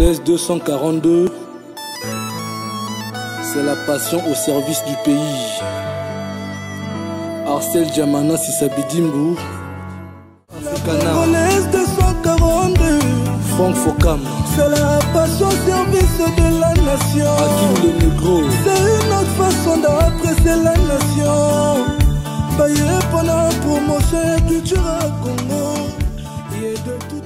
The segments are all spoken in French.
Congolaise 242, c'est la passion au service du pays. Arcel Djamana Sissabidimbu, Congolaise 242, Franck Fokam, c'est la passion au service de la nation. Hakim le Negro, c'est une autre façon d'apprécier la nation. Payé pour la promotion et culture à Congo.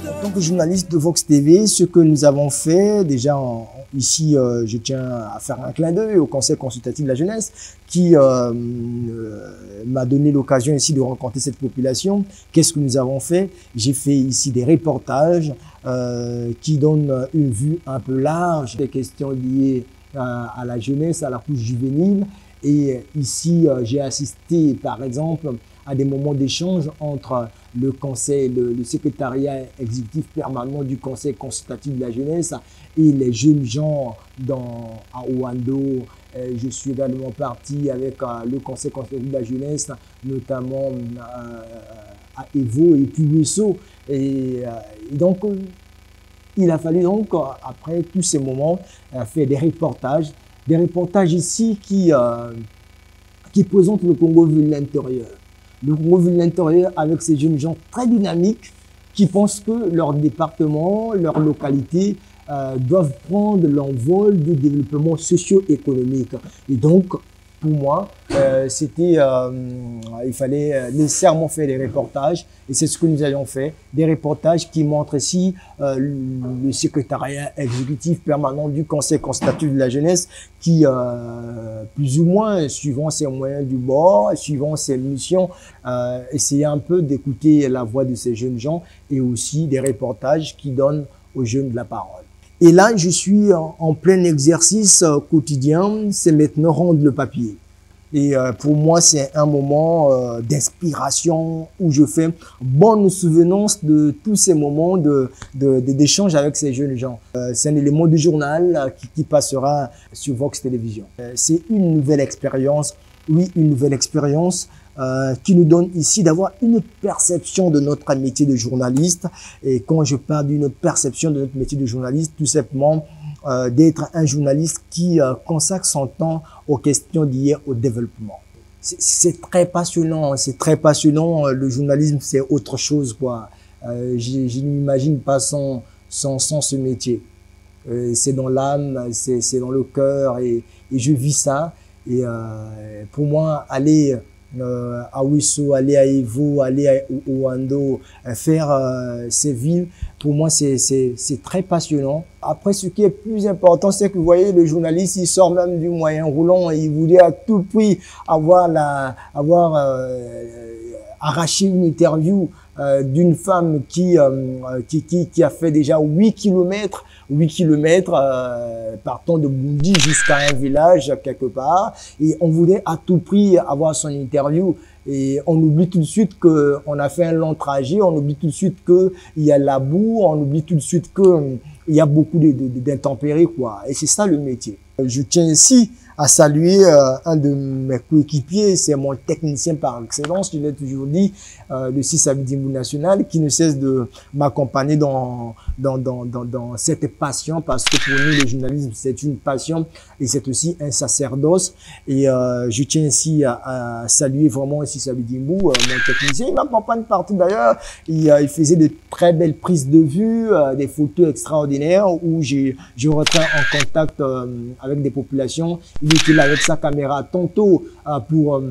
En tant que journaliste de Vox TV, ce que nous avons fait, déjà ici, je tiens à faire un clin d'œil au Conseil consultatif de la jeunesse qui m'a donné l'occasion ici de rencontrer cette population. Qu'est-ce que nous avons fait? J'ai fait ici des reportages qui donnent une vue un peu large des questions liées à la jeunesse, à la couche juvénile. Et ici, j'ai assisté, par exemple, à des moments d'échange entre le conseil, le secrétariat exécutif permanent du Conseil consultatif de la jeunesse et les jeunes gens à Ouando. Je suis également parti avec le Conseil consultatif de la jeunesse, notamment à Evo et puis Wesso. Et donc, il a fallu donc, après tous ces moments, faire des reportages ici qui présentent le Congo vu de l'intérieur. Le Congo vu de l'intérieur avec ces jeunes gens très dynamiques qui pensent que leur département, leur localité doivent prendre l'envol du développement socio-économique. Et donc, pour moi, il fallait nécessairement faire des reportages et c'est ce que nous avons fait. Des reportages qui montrent ici le secrétariat exécutif permanent du Conseil consultatif de la jeunesse qui, plus ou moins, suivant ses moyens du bord, suivant ses missions, essayait un peu d'écouter la voix de ces jeunes gens et aussi des reportages qui donnent aux jeunes de la parole. Et là, je suis en plein exercice quotidien, c'est maintenant rendre le papier. Et pour moi, c'est un moment d'inspiration où je fais bonne souvenance de tous ces moments d'échange avec ces jeunes gens. C'est un élément du journal qui passera sur Vox Télévision. C'est une nouvelle expérience, oui, une nouvelle expérience qui nous donne ici d'avoir une perception de notre métier de journaliste. Et quand je parle d'une perception de notre métier de journaliste, tout simplement d'être un journaliste qui consacre son temps aux questions liées au développement. C'est très passionnant, c'est très passionnant. Le journalisme, c'est autre chose, quoi. Je n'imagine pas sans ce métier. C'est dans l'âme, c'est dans le cœur et je vis ça. Et pour moi, aller à Wesso, aller à Evo, aller à Ouando, faire ces villes, pour moi c'est très passionnant. Après, ce qui est plus important, c'est que vous voyez, le journaliste, il sort même du moyen roulant et il voulait à tout prix arracher une interview d'une femme qui a fait déjà 8 kilomètres partant de Bundi jusqu'à un village quelque part, et on voulait à tout prix avoir son interview. Et on oublie tout de suite que on a fait un long trajet, on oublie tout de suite que il y a la boue, on oublie tout de suite que il y a beaucoup d'intempéries, quoi. Et c'est ça le métier. Je tiens ici à saluer un de mes coéquipiers, c'est mon technicien par excellence, je l'ai toujours dit, le Sissabidimbu national, qui ne cesse de m'accompagner dans cette passion, parce que pour nous, le journalisme, c'est une passion et c'est aussi un sacerdoce. Et je tiens ici à saluer vraiment Sissabidimbu, mon technicien. Il m'accompagne partout d'ailleurs. Il faisait de très belles prises de vue, des photos extraordinaires où je rentrais en contact avec des populations. Il était là avec sa caméra tantôt pour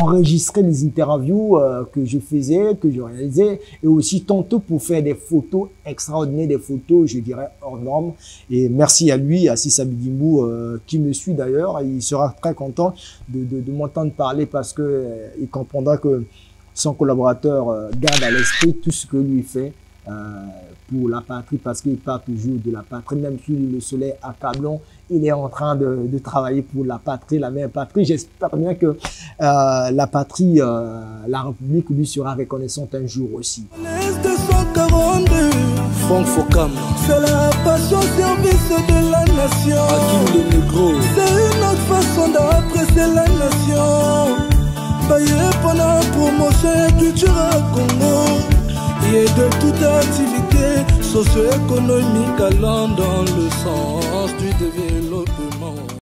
enregistrer les interviews que je faisais, que je réalisais, et aussi tantôt pour faire des photos extraordinaires, des photos, je dirais, hors normes. Et merci à lui, à Sissabidimbu, qui me suit d'ailleurs. Il sera très content de m'entendre parler parce que il comprendra que son collaborateur garde à l'esprit tout ce que lui fait pour la patrie, parce qu'il parle toujours de la patrie, même sous le soleil accablant, il est en train de travailler pour la patrie, la mère patrie. J'espère bien que la patrie, la République lui sera reconnaissante un jour aussi. Franck Fokam, c'est la passion au service de la nation. Hakim le Negro, c'est une autre façon d'apprécier la nation. Payé pour la promotion et culture à Congo. Et de toute activité socio-économique allant dans le sens